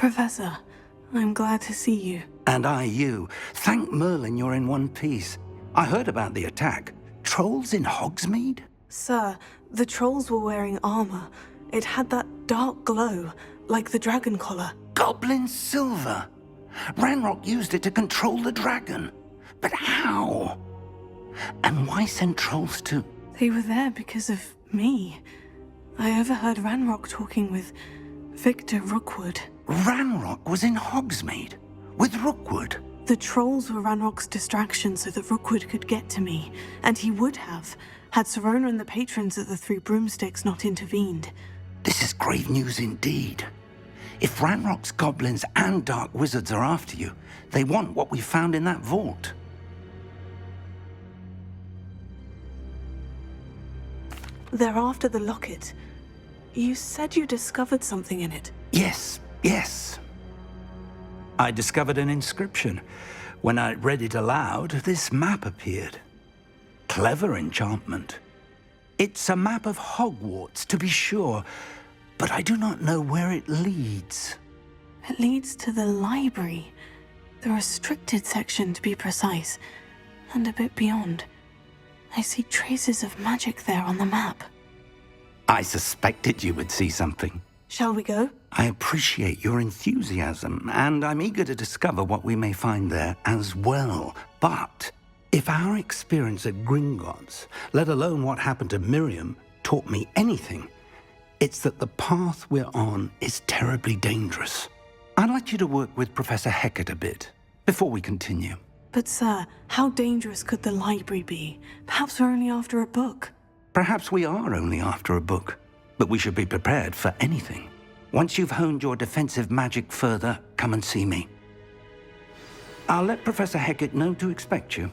Professor, I'm glad to see you. And I you. Thank Merlin you're in one piece. I heard about the attack. Trolls in Hogsmeade? Sir, the trolls were wearing armor. It had that dark glow, like the dragon collar. Goblin silver! Ranrock used it to control the dragon. But how? And why send trolls to... They were there because of me. I overheard Ranrock talking with Victor Rookwood. Ranrock was in Hogsmeade? With Rookwood? The trolls were Ranrock's distraction so that Rookwood could get to me, and he would have, had Sirona and the patrons at the Three Broomsticks not intervened. This is grave news indeed. If Ranrock's goblins and dark wizards are after you, they want what we found in that vault. They're after the locket. You said you discovered something in it. Yes. I discovered an inscription. When I read it aloud, this map appeared. Clever enchantment. It's a map of Hogwarts, to be sure, but I do not know where it leads. It leads to the library. The restricted section, to be precise, and a bit beyond. I see traces of magic there on the map. I suspected you would see something. Shall we go? I appreciate your enthusiasm, and I'm eager to discover what we may find there as well. But if our experience at Gringotts, let alone what happened to Miriam, taught me anything, it's that the path we're on is terribly dangerous. I'd like you to work with Professor Hecat a bit, before we continue. But sir, how dangerous could the library be? Perhaps we're only after a book. Perhaps we are only after a book, but we should be prepared for anything. Once you've honed your defensive magic further, come and see me. I'll let Professor Hecat know to expect you.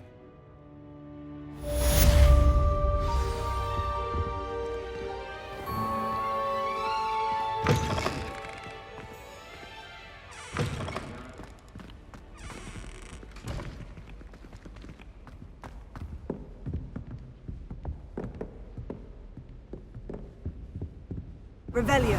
Revelio.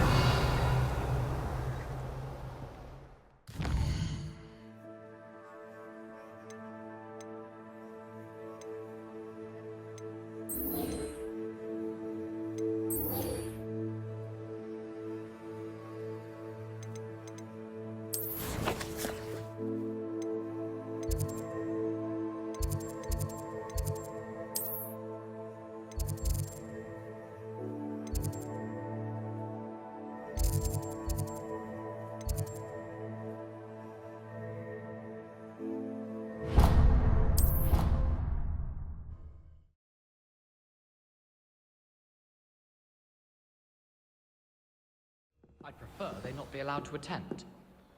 I'd prefer they not be allowed to attend.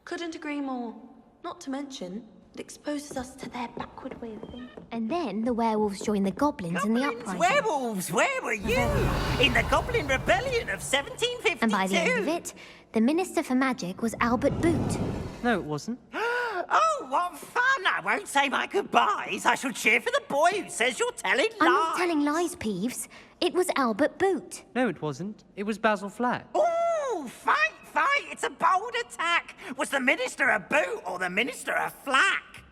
Couldn't agree more. Not to mention, it exposes us to their backward way of thinking. And then the werewolves joined the goblins in the uprising. Werewolves, where were you? In the Goblin Rebellion of 1752. And by the end of it, the Minister for Magic was Albert Boot. No, it wasn't. Oh, what fun! I won't say my goodbyes. I shall cheer for the boy who says you're telling lies. I'm not telling lies, Peeves. It was Albert Boot. No, it wasn't. It was Basil Flack. Ooh, fight! It's a bold attack. Was the Minister a boot or the Minister a flack?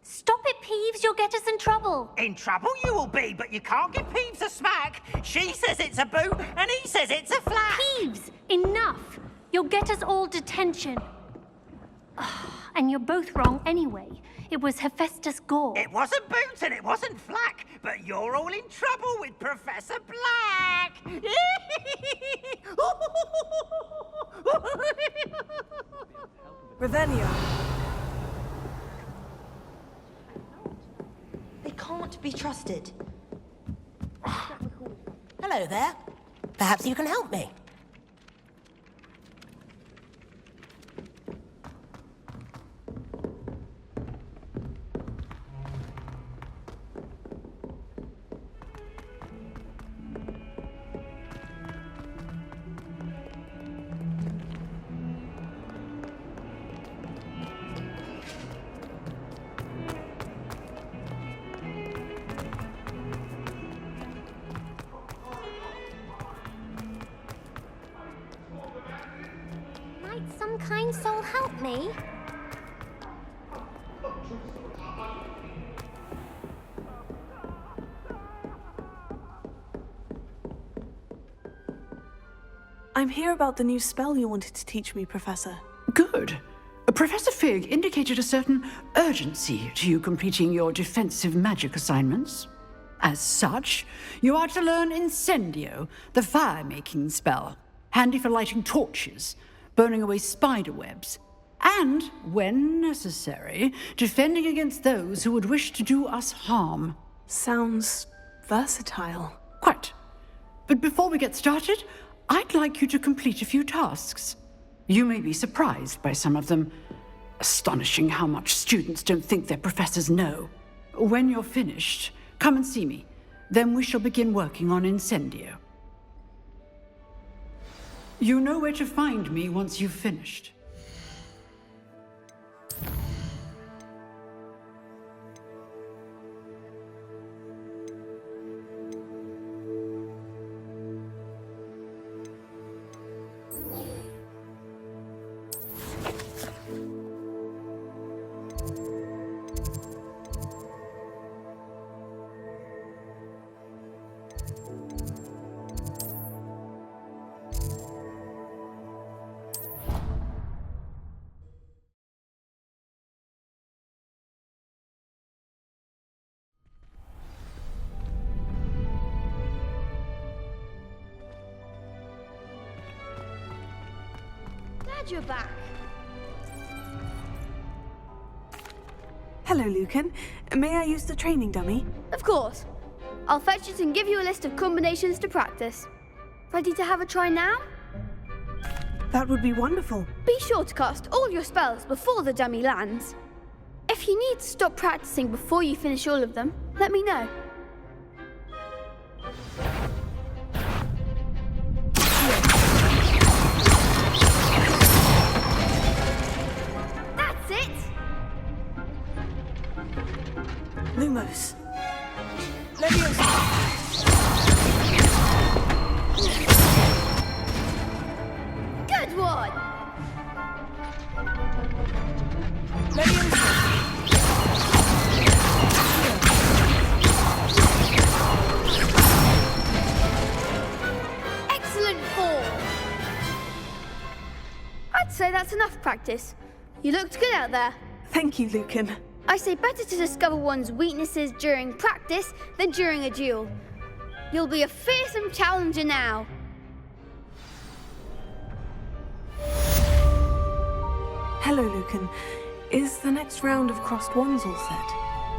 Stop it, Peeves. You'll get us in trouble. In trouble you will be, but you can't give Peeves a smack. She says it's a boot and he says it's a flack. Peeves, enough. You'll get us all detention. And you're both wrong anyway. It was Hephaestus Gore. It wasn't Boot and it wasn't Flack, but you're all in trouble with Professor Black. Revelio. They can't be trusted. Hello there. Perhaps you can help me. like me. I'm here about the new spell you wanted to teach me, Professor. Good. Professor Fig indicated a certain urgency to you completing your defensive magic assignments. As such, you are to learn Incendio, the fire-making spell, handy for lighting torches, burning away spider webs, and, when necessary, defending against those who would wish to do us harm. Sounds versatile. Quite. But before we get started, I'd like you to complete a few tasks. You may be surprised by some of them. Astonishing how much students don't think their professors know. When you're finished, come and see me. Then we shall begin working on Incendio. You know where to find me once you've finished. Glad you're back. Hello, Lucan. May I use the training dummy? Of course. I'll fetch it and give you a list of combinations to practice. Ready to have a try now? That would be wonderful. Be sure to cast all your spells before the dummy lands. If you need to stop practicing before you finish all of them, let me know. That's it! Lumos. Good one! Excellent form! I'd say that's enough practice. You looked good out there. Thank you, Lucan. I say better to discover one's weaknesses during practice than during a duel. You'll be a fearsome challenger now. Hello, Lucan. Is the next round of crossed wands all set?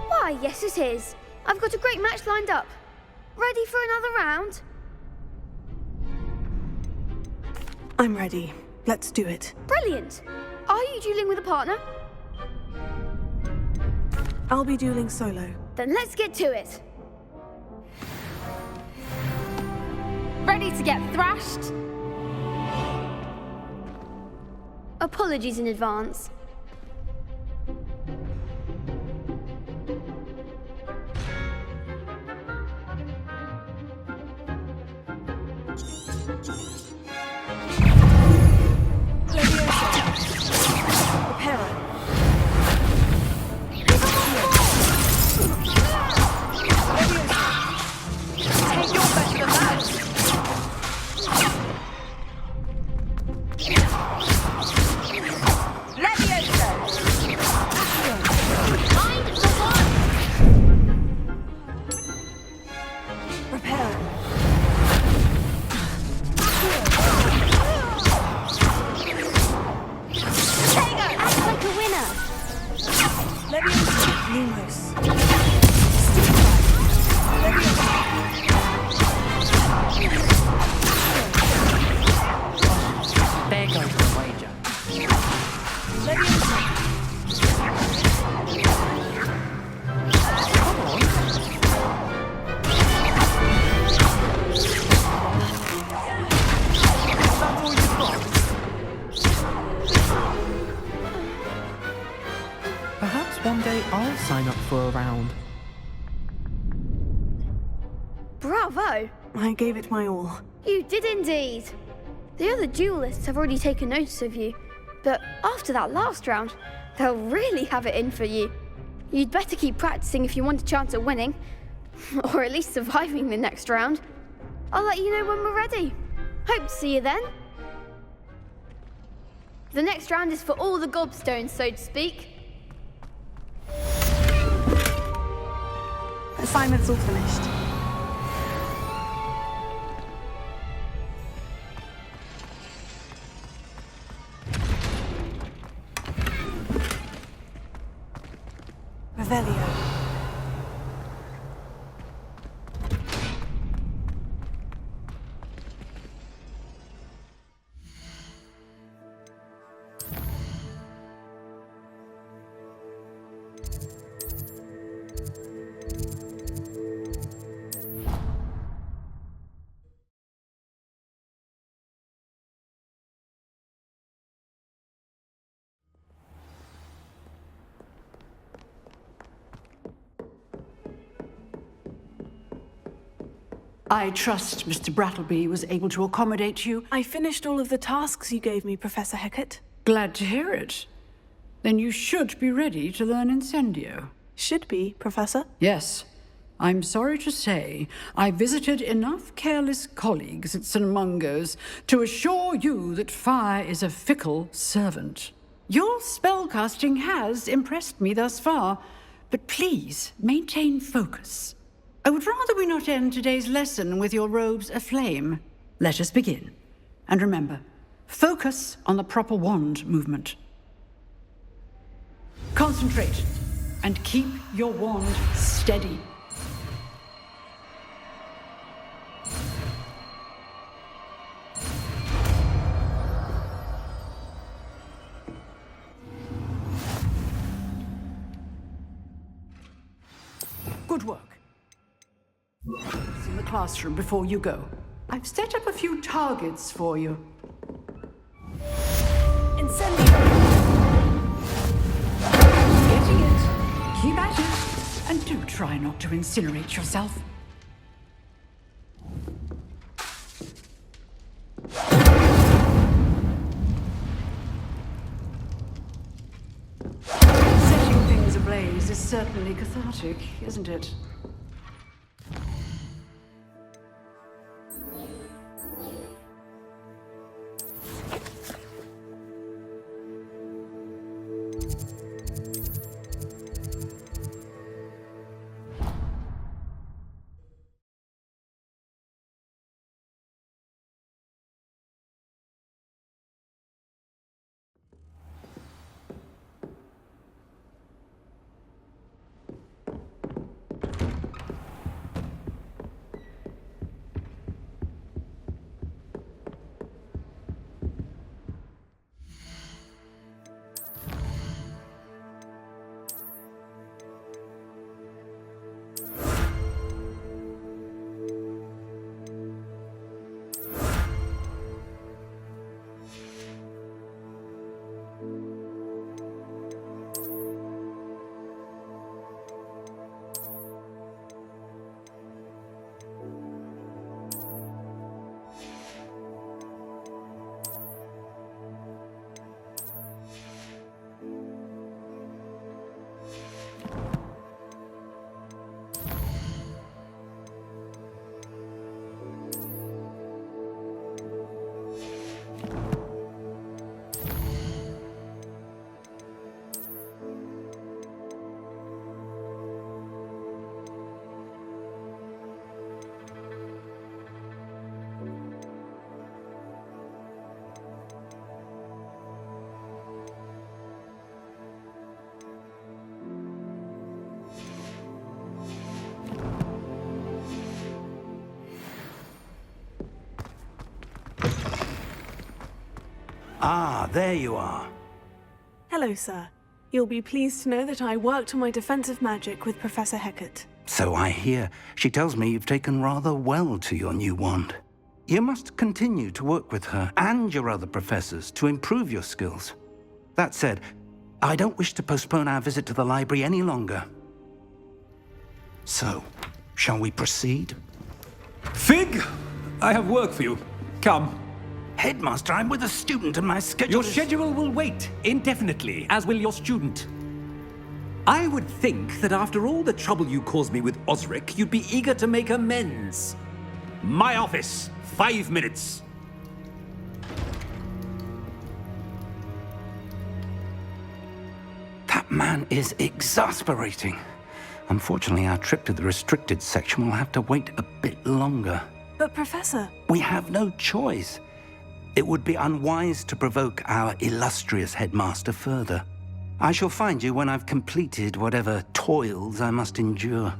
Why, yes it is. I've got a great match lined up. Ready for another round? I'm ready. Let's do it. Brilliant. Are you dueling with a partner? I'll be dueling solo. Then let's get to it. Ready to get thrashed? Apologies in advance. There goes the wager. Perhaps one day I'll sign up for a round. Bravo! I gave it my all. You did indeed. The other duelists have already taken notice of you. But after that last round, they'll really have it in for you. You'd better keep practicing if you want a chance at winning. Or at least surviving the next round. I'll let you know when we're ready. Hope to see you then. The next round is for all the gobstones, so to speak. Assignment's all finished. Revelio. I trust Mr. Brattleby was able to accommodate you. I finished all of the tasks you gave me, Professor Hecat. Glad to hear it. Then you should be ready to learn Incendio. Should be, Professor. Yes. I'm sorry to say, I visited enough careless colleagues at St. Mungo's to assure you that fire is a fickle servant. Your spellcasting has impressed me thus far, but please maintain focus. I would rather we not end today's lesson with your robes aflame. Let us begin. And remember, focus on the proper wand movement. Concentrate, and keep your wand steady. Good work. In the classroom before you go. I've set up a few targets for you. Incendio! Getting it. Keep at it. And do try not to incinerate yourself. Setting things ablaze is certainly cathartic, isn't it? Ah, there you are. Hello, sir. You'll be pleased to know that I worked on my defensive magic with Professor Hecat. So I hear. She tells me you've taken rather well to your new wand. You must continue to work with her and your other professors to improve your skills. That said, I don't wish to postpone our visit to the library any longer. So, shall we proceed? Fig, I have work for you. Come. Headmaster, I'm with a student and my schedule Your schedule will wait indefinitely, as will your student. I would think that after all the trouble you caused me with Osric, you'd be eager to make amends. My office, 5 minutes. That man is exasperating. Unfortunately, our trip to the restricted section will have to wait a bit longer. But Professor... We have no choice. It would be unwise to provoke our illustrious headmaster further. I shall find you when I've completed whatever toils I must endure.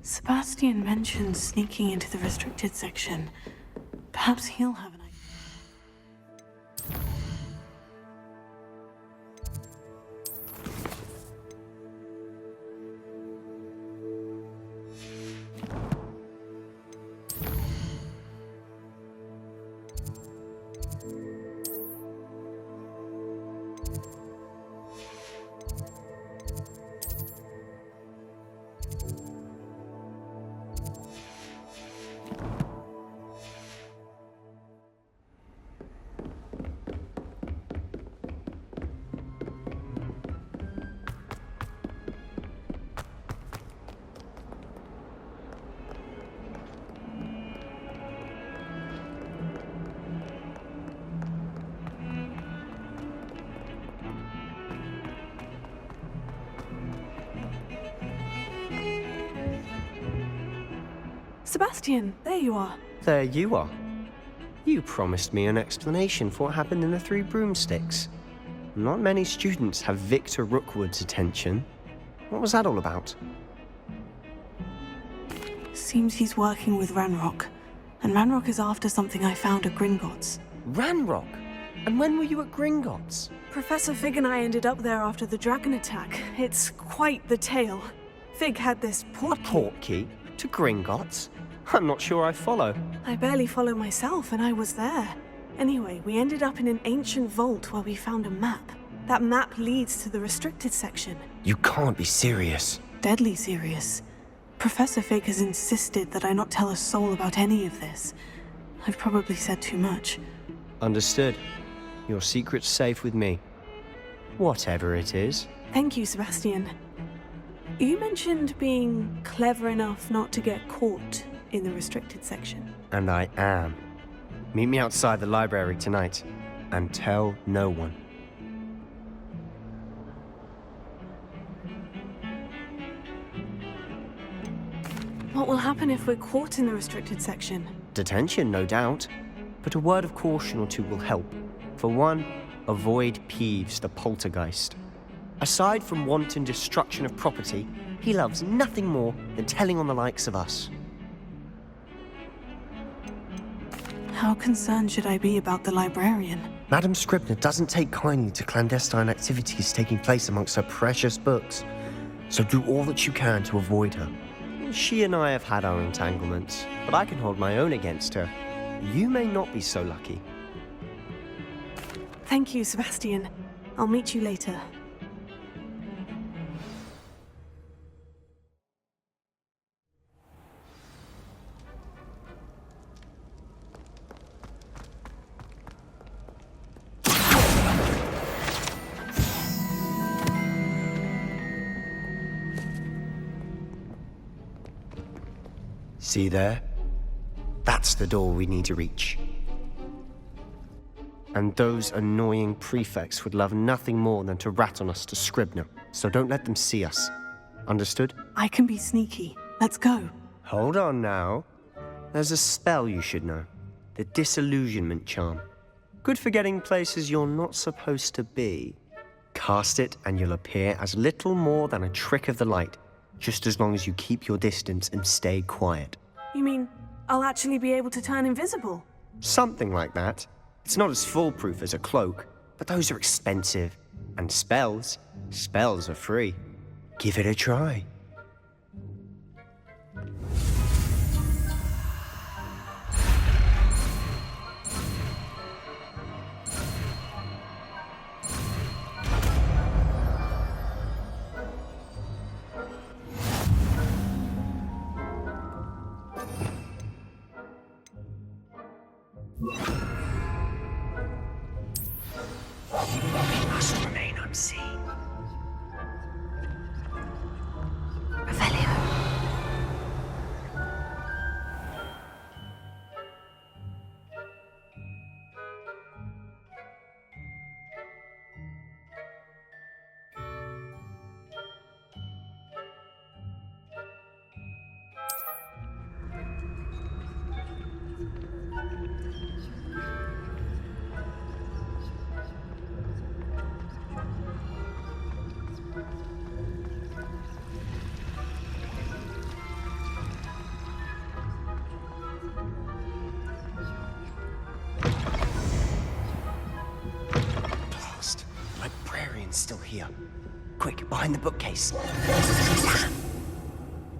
Sebastian mentioned sneaking into the restricted section. Perhaps he'll have an idea. Sebastian, there you are. There you are. You promised me an explanation for what happened in the Three Broomsticks. Not many students have Victor Rookwood's attention. What was that all about? Seems he's working with Ranrock. And Ranrock is after something I found at Gringotts. Ranrock? And when were you at Gringotts? Professor Fig and I ended up there after the dragon attack. It's quite the tale. Fig had this portkey. Portkey? To Gringotts? I'm not sure I follow. I barely follow myself, and I was there. Anyway, we ended up in an ancient vault where we found a map. That map leads to the restricted section. You can't be serious. Deadly serious. Professor Fig has insisted that I not tell a soul about any of this. I've probably said too much. Understood. Your secret's safe with me. Whatever it is. Thank you, Sebastian. You mentioned being clever enough not to get caught in the restricted section. And I am. Meet me outside the library tonight, and tell no one. What will happen if we're caught in the restricted section? Detention, no doubt. But a word of caution or two will help. For one, avoid Peeves, the poltergeist. Aside from wanton destruction of property, he loves nothing more than telling on the likes of us. How concerned should I be about the librarian? Madame Scribner doesn't take kindly to clandestine activities taking place amongst her precious books. So do all that you can to avoid her. She and I have had our entanglements, but I can hold my own against her. You may not be so lucky. Thank you, Sebastian. I'll meet you later. See there? That's the door we need to reach. And those annoying prefects would love nothing more than to rat on us to Scribner, so don't let them see us. Understood? I can be sneaky. Let's go. Hold on now. There's a spell you should know. The Disillusionment Charm. Good for getting places you're not supposed to be. Cast it and you'll appear as little more than a trick of the light, just as long as you keep your distance and stay quiet. You mean I'll actually be able to turn invisible? Something like that. It's not as foolproof as a cloak, but those are expensive. And spells are free. Give it a try. We must remain unseen. Revelio. Still here. Quick, behind the bookcase.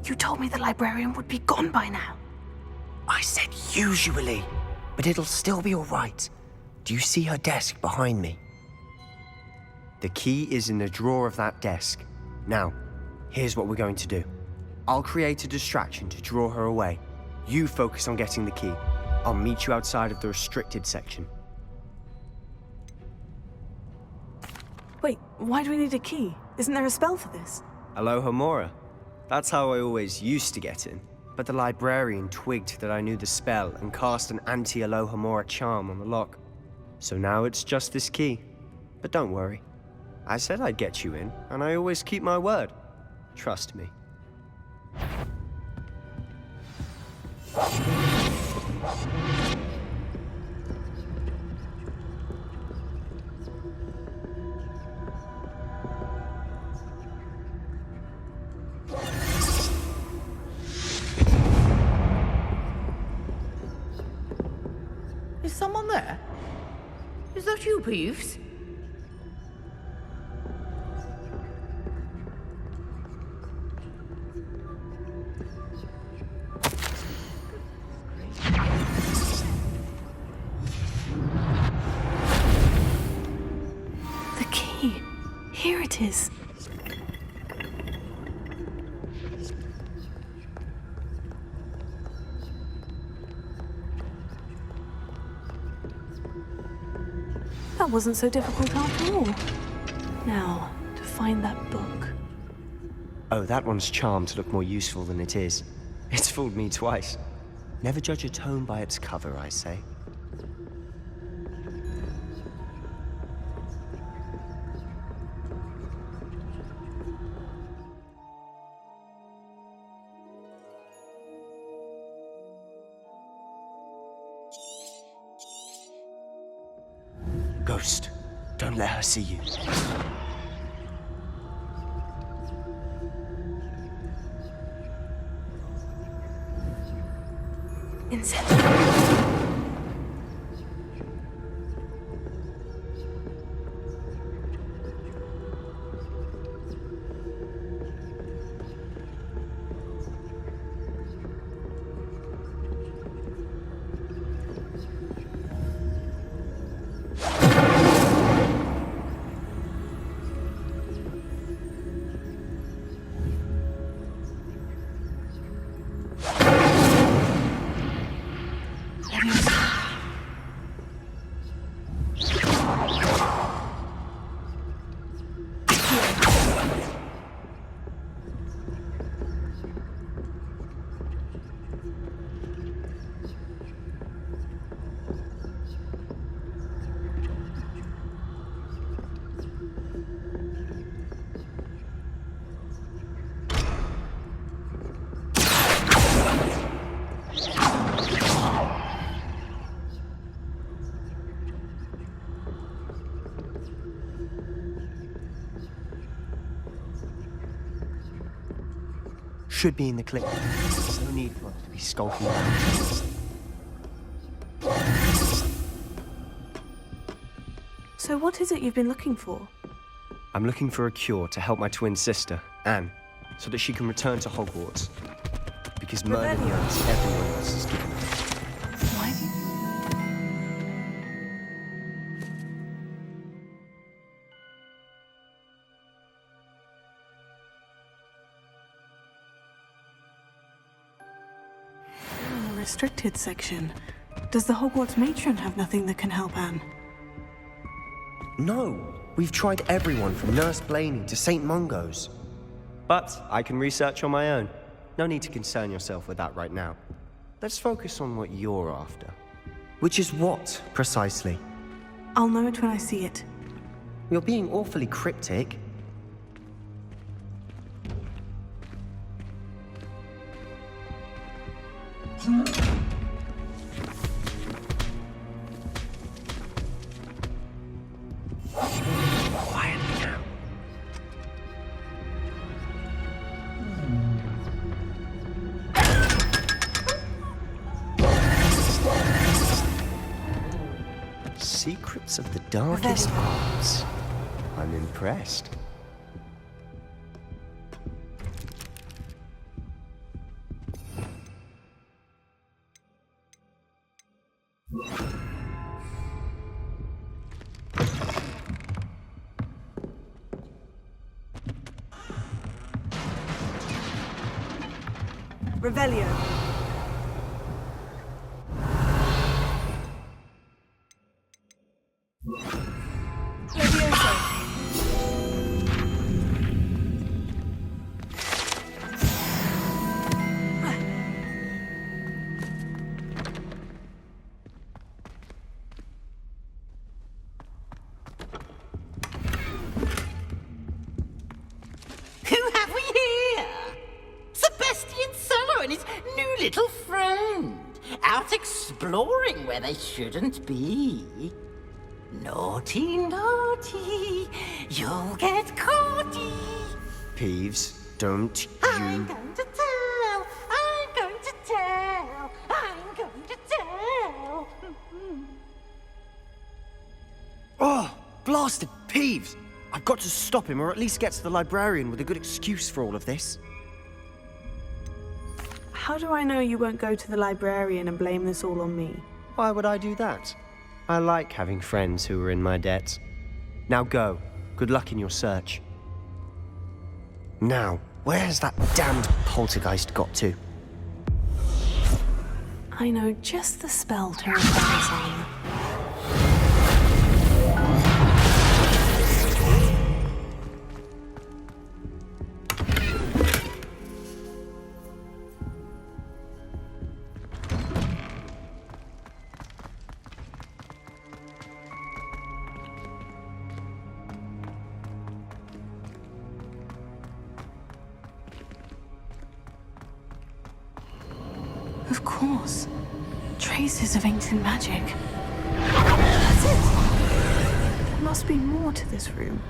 You told me the librarian would be gone by now. I said usually, but it'll still be all right. Do you see her desk behind me? The key is in the drawer of that desk. Now, here's what we're going to do. I'll create a distraction to draw her away. You focus on getting the key. I'll meet you outside of the restricted section. Wait, why do we need a key? Isn't there a spell for this? Alohomora. That's how I always used to get in. But the librarian twigged that I knew the spell and cast an anti-Alohomora charm on the lock. So now it's just this key. But don't worry. I said I'd get you in, and I always keep my word. Trust me. Is someone there? Is that you, Peeves? The key. Here it is. That wasn't so difficult after all. Now, to find that book. Oh, that one's charmed to look more useful than it is. It's fooled me twice. Never judge a tome by its cover, I say. Ghost, don't let her see you. Incendio. should be in the clinic. There's no need for us to be skulking around. So what is it you've been looking for? I'm looking for a cure to help my twin sister, Anne, so that she can return to Hogwarts. Because murder knows everyone else is given her. Why do You're in the restricted section. Does the Hogwarts matron have nothing that can help Anne? No, we've tried everyone from Nurse Blaney to St. Mungo's. But I can research on my own. No need to concern yourself with that right now. Let's focus on what you're after. Which is what, precisely? I'll know it when I see it. You're being awfully cryptic. Quietly now. Secrets of the darkest arts. I'm impressed. Revelio. Who have we here? Sebastian Solo and his new little friend. Out exploring where they shouldn't be. Naughty, naughty. You'll get caughty. Peeves, don't you... I'm going to tell. I'm going to tell. I'm going to tell. Oh, blasted Peeves! I've got to stop him, or at least get to the librarian with a good excuse for all of this. How do I know you won't go to the librarian and blame this all on me? Why would I do that? I like having friends who are in my debt. Now go. Good luck in your search. Now, where's that damned poltergeist got to? I know just the spell to replace us on. Of course. Traces of ancient magic. That's it! There must be more to this room.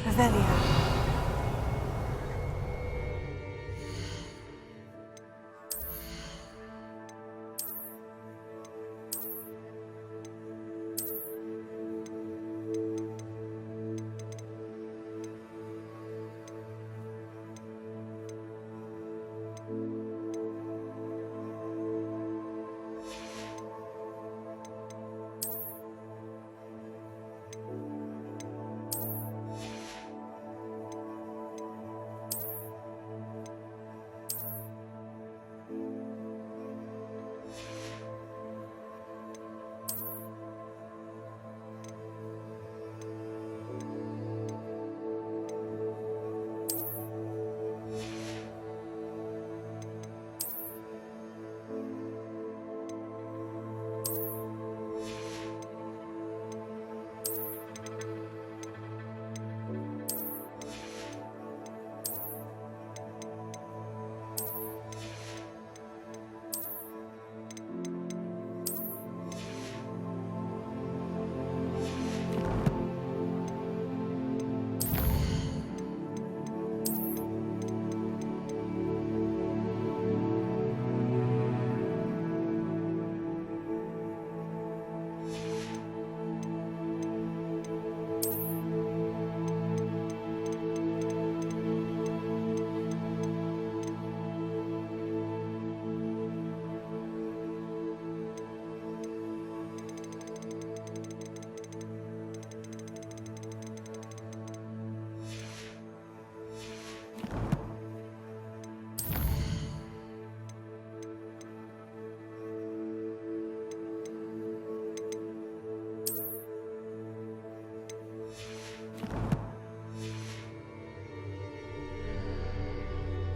Revelio.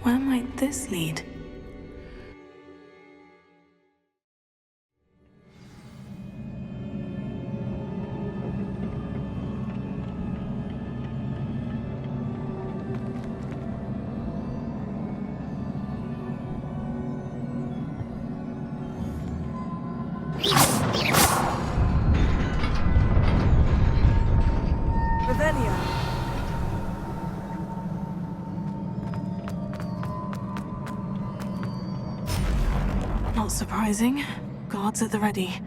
Where might this lead? Not surprising. Guards at the ready.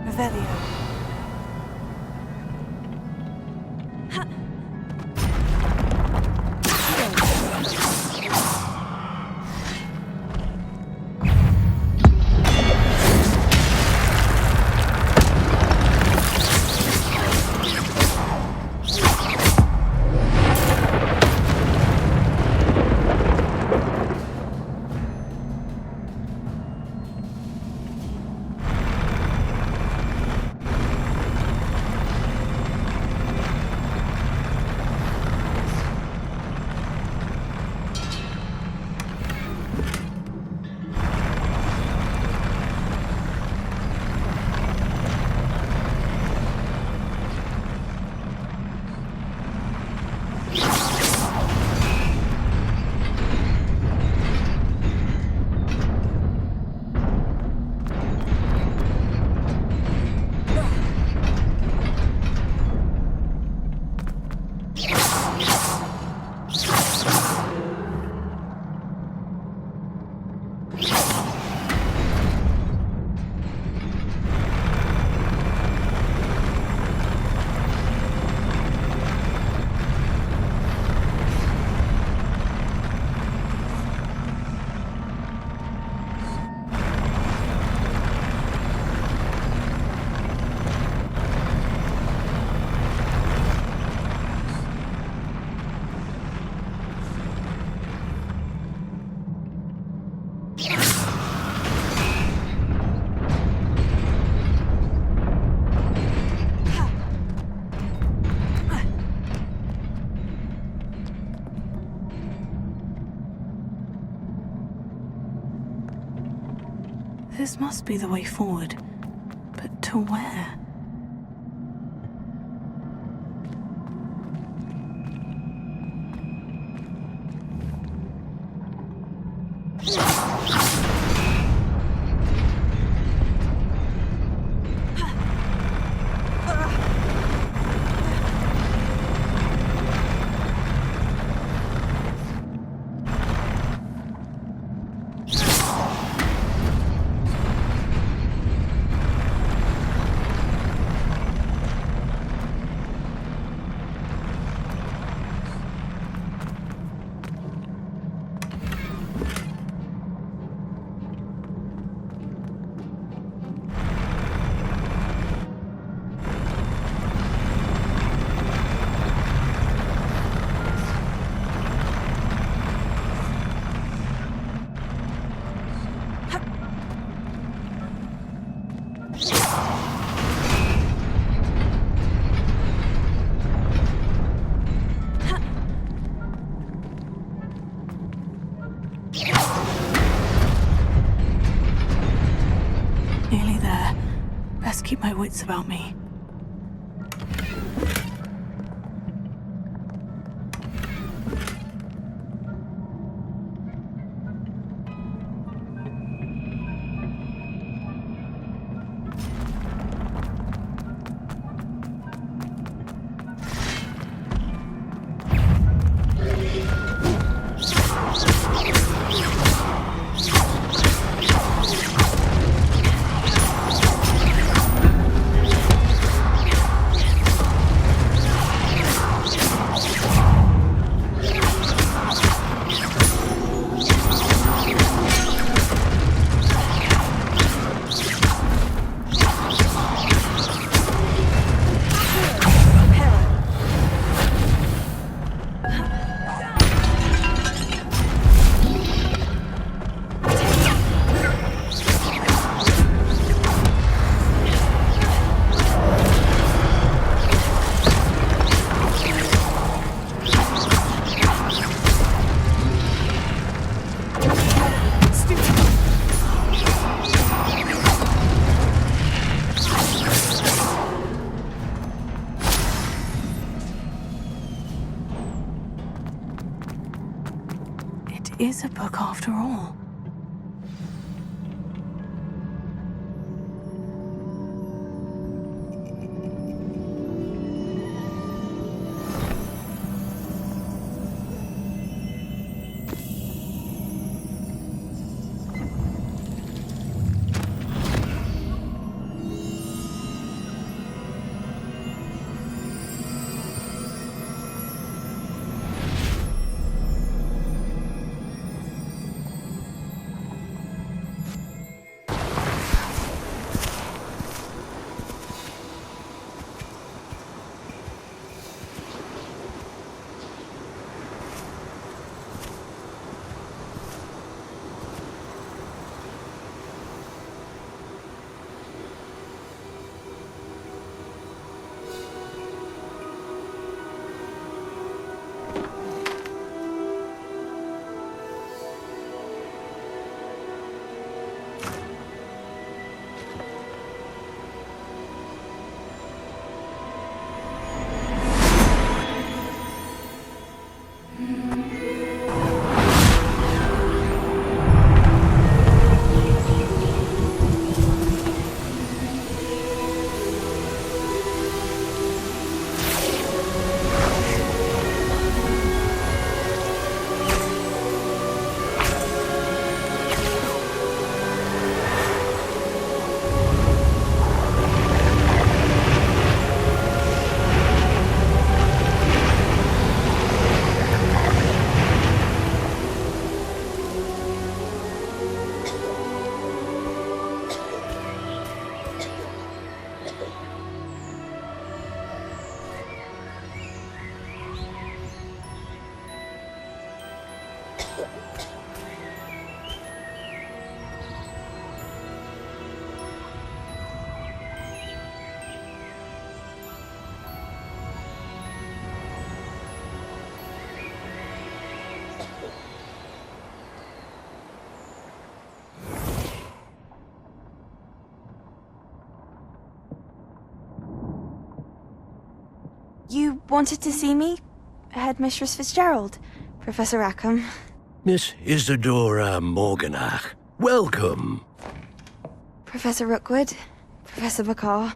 Revelio. This must be the way forward. But to where? Nearly there. Best keep my wits about me. is a book after all. You wanted to see me? Headmistress Fitzgerald? Professor Rackham? Miss Isadora Morganach, welcome. Professor Rookwood? Professor Bakar?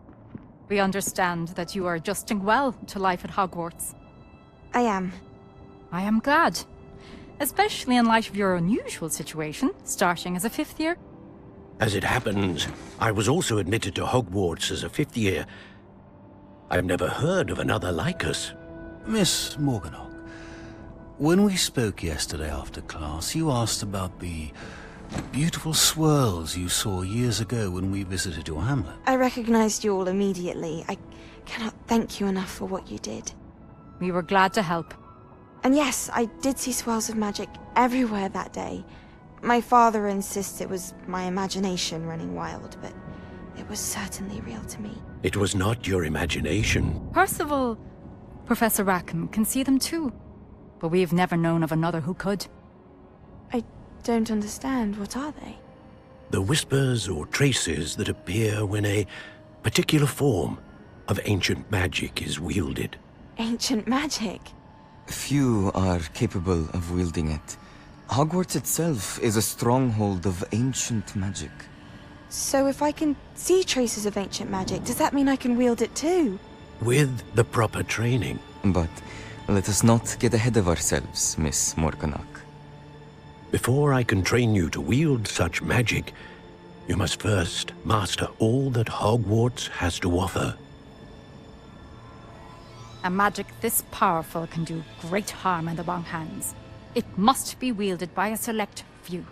We understand that you are adjusting well to life at Hogwarts. I am. I am glad. Especially in light of your unusual situation, starting as a 5th year. As it happens, I was also admitted to Hogwarts as a 5th year. I've never heard of another like us. Miss Morganach, when we spoke yesterday after class, you asked about the beautiful swirls you saw years ago when we visited your hamlet. I recognized you all immediately. I cannot thank you enough for what you did. We were glad to help. And yes, I did see swirls of magic everywhere that day. My father insists it was my imagination running wild, but it was certainly real to me. It was not your imagination. Percival, Professor Rackham can see them too. But we've never known of another who could. I don't understand. What are they? The whispers or traces that appear when a particular form of ancient magic is wielded. Ancient magic? Few are capable of wielding it. Hogwarts itself is a stronghold of ancient magic. So if I can see traces of ancient magic, does that mean I can wield it too? With the proper training. But let us not get ahead of ourselves, Miss Morganach. Before I can train you to wield such magic, you must first master all that Hogwarts has to offer. A magic this powerful can do great harm in the wrong hands. It must be wielded by a select few.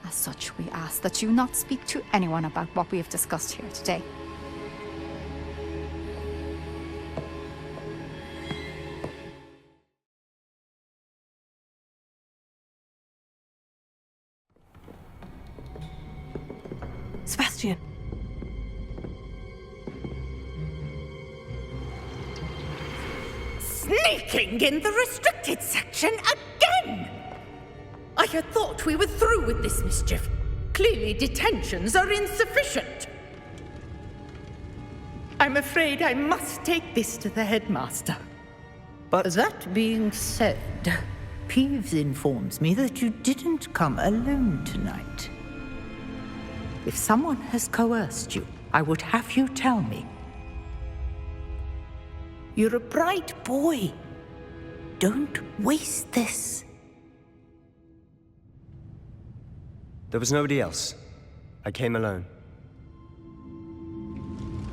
As such, we ask that you not speak to anyone about what we have discussed here today. Sebastian. Sneaking in the restricted section again! I had thought we were through with this mischief. Clearly detentions are insufficient. I'm afraid I must take this to the headmaster. But that being said, Peeves informs me that you didn't come alone tonight. If someone has coerced you, I would have you tell me. You're a bright boy. Don't waste this. There was nobody else. I came alone.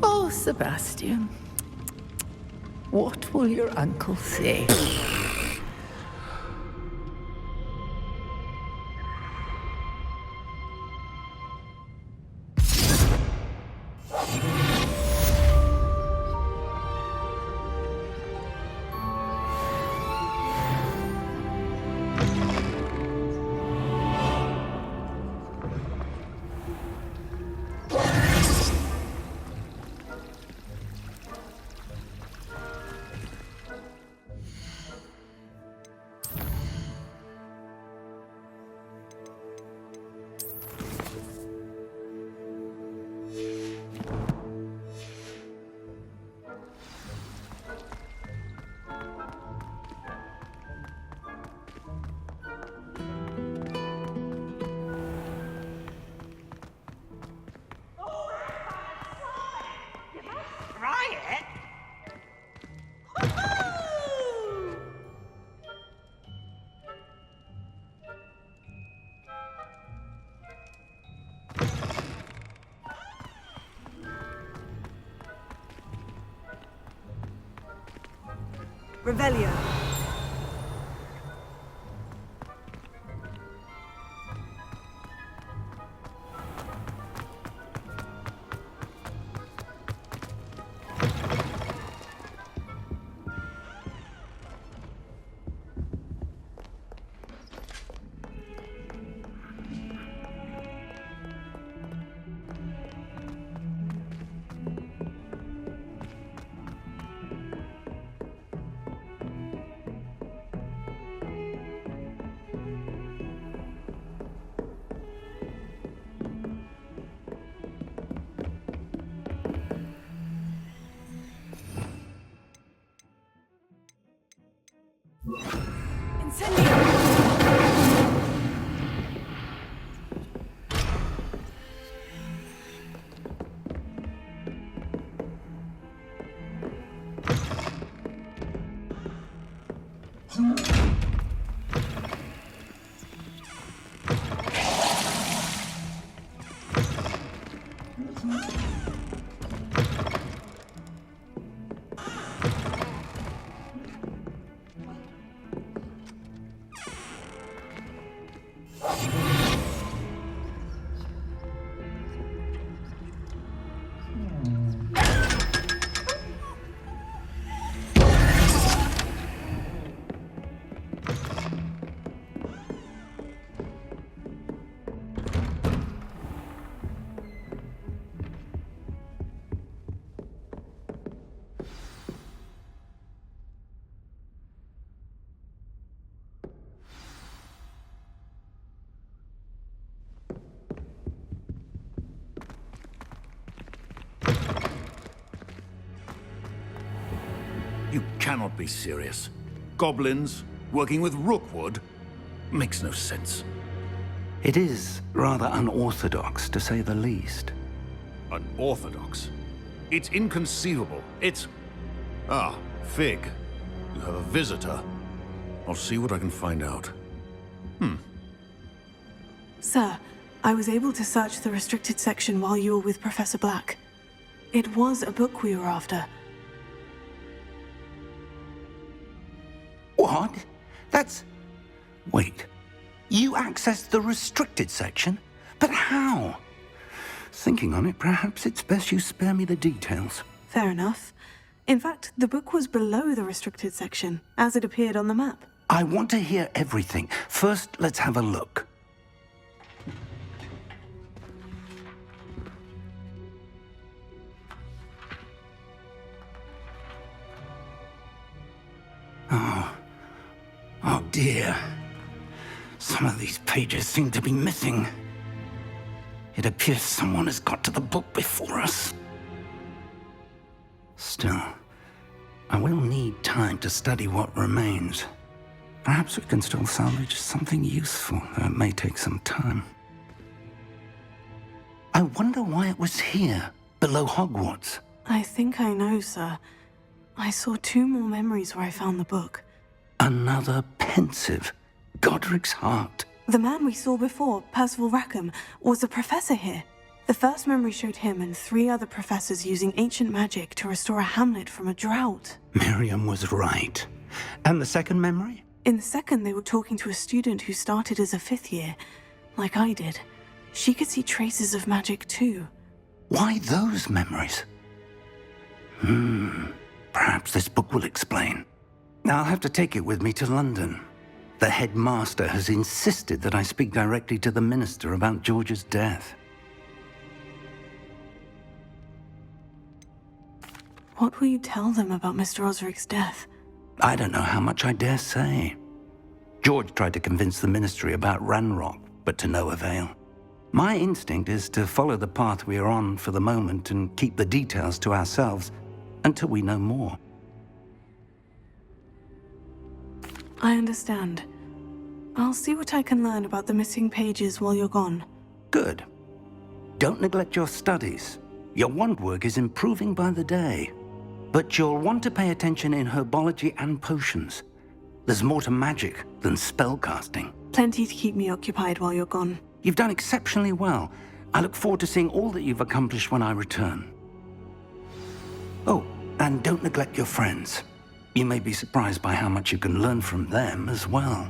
Oh, Sebastian. What will your uncle say? Revelio. You cannot be serious. Goblins working with Rookwood makes no sense. It is rather unorthodox, to say the least. Unorthodox? It's inconceivable. It's... Ah, Fig. You have a visitor. I'll see what I can find out. Sir, I was able to search the restricted section while you were with Professor Black. It was a book we were after. What? That's... Wait. You accessed the restricted section? But how? Thinking on it, perhaps it's best you spare me the details. Fair enough. In fact, the book was below the restricted section, as it appeared on the map. I want to hear everything. First, let's have a look. Oh dear. Some of these pages seem to be missing. It appears someone has got to the book before us. Still, I will need time to study what remains. Perhaps we can still salvage something useful, though it may take some time. I wonder why it was here, below Hogwarts. I think I know, sir. I saw 2 more memories where I found the book. Another pensive. Godric's heart. The man we saw before, Percival Rackham, was a professor here. The first memory showed him and 3 other professors using ancient magic to restore a hamlet from a drought. Miriam was right. And the second memory? In the second, they were talking to a student who started as a 5th year, like I did. She could see traces of magic too. Why those memories? Perhaps this book will explain. I'll have to take it with me to London. The headmaster has insisted that I speak directly to the minister about George's death. What will you tell them about Mr. Osric's death? I don't know how much I dare say. George tried to convince the ministry about Ranrock, but to no avail. My instinct is to follow the path we are on for the moment and keep the details to ourselves until we know more. I understand. I'll see what I can learn about the missing pages while you're gone. Good. Don't neglect your studies. Your wand work is improving by the day. But you'll want to pay attention in herbology and potions. There's more to magic than spellcasting. Plenty to keep me occupied while you're gone. You've done exceptionally well. I look forward to seeing all that you've accomplished when I return. Oh, and don't neglect your friends. You may be surprised by how much you can learn from them as well.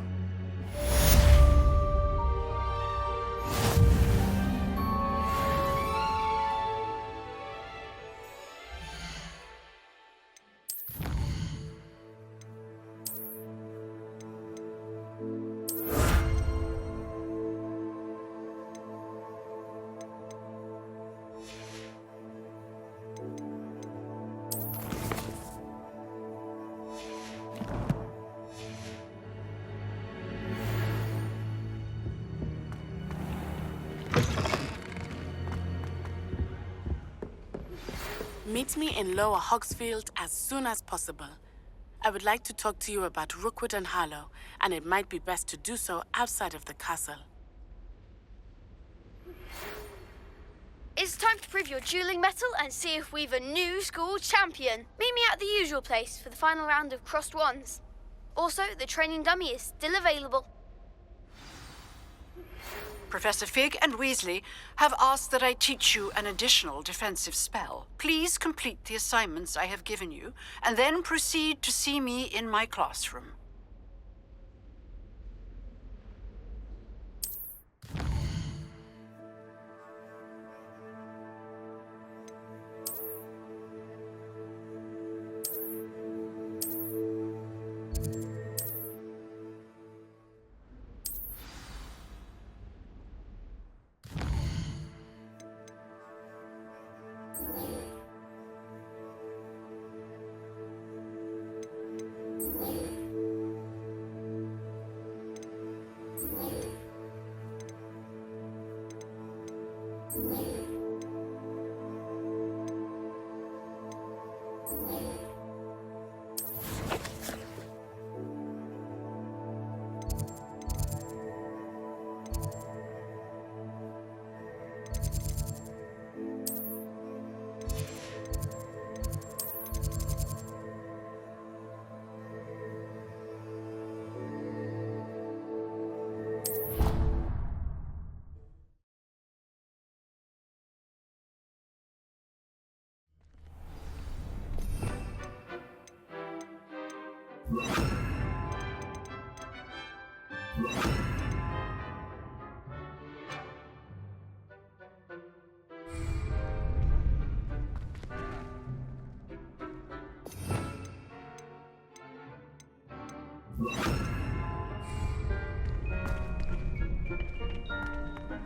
Meet me in Lower Hogsfield as soon as possible. I would like to talk to you about Rookwood and Harlow, and it might be best to do so outside of the castle. It's time to prove your dueling mettle and see if we've a new school champion. Meet me at the usual place for the final round of crossed wands. Also, the training dummy is still available. Professor Fig and Weasley have asked that I teach you an additional defensive spell. Please complete the assignments I have given you, and then proceed to see me in my classroom.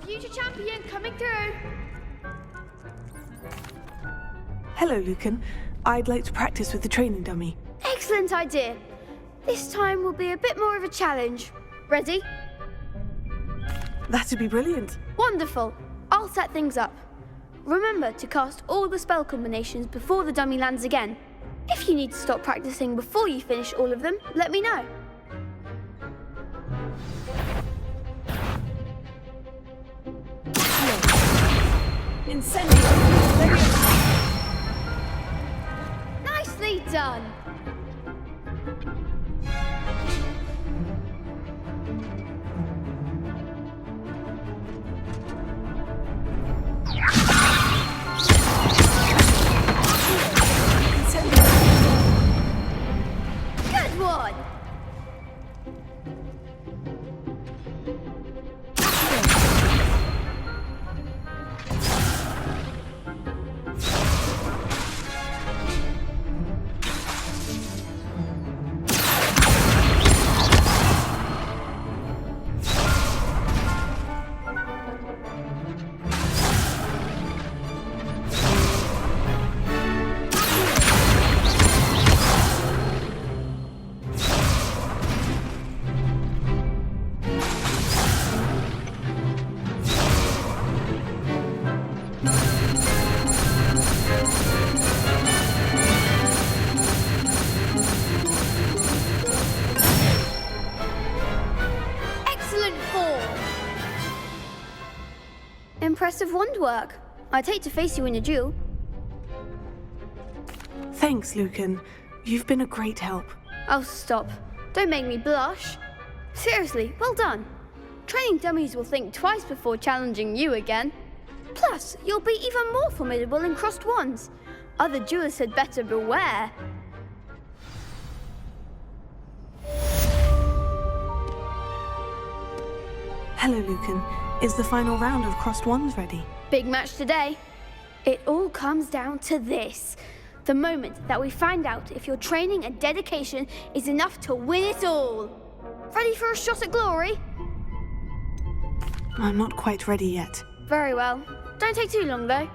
Future champion coming through. Hello, Lucan. I'd like to practice with the training dummy. Excellent idea. This time will be a bit more of a challenge. Ready? That'd be brilliant. Wonderful. I'll set things up. Remember to cast all the spell combinations before the dummy lands again. If you need to stop practicing before you finish all of them, let me know. Incendio! Nicely done! Good one! Excellent form! Impressive wand work. I'd hate to face you in a duel. Thanks, Lucan. You've been a great help. Oh, stop. Don't make me blush. Seriously, well done. Training dummies will think twice before challenging you again. Plus, you'll be even more formidable in crossed wands. Other duelists had better beware. Hello, Lucan. Is the final round of crossed wands ready? Big match today. It all comes down to this. The moment that we find out if your training and dedication is enough to win it all. Ready for a shot at glory? I'm not quite ready yet. Very well. Don't take too long, though.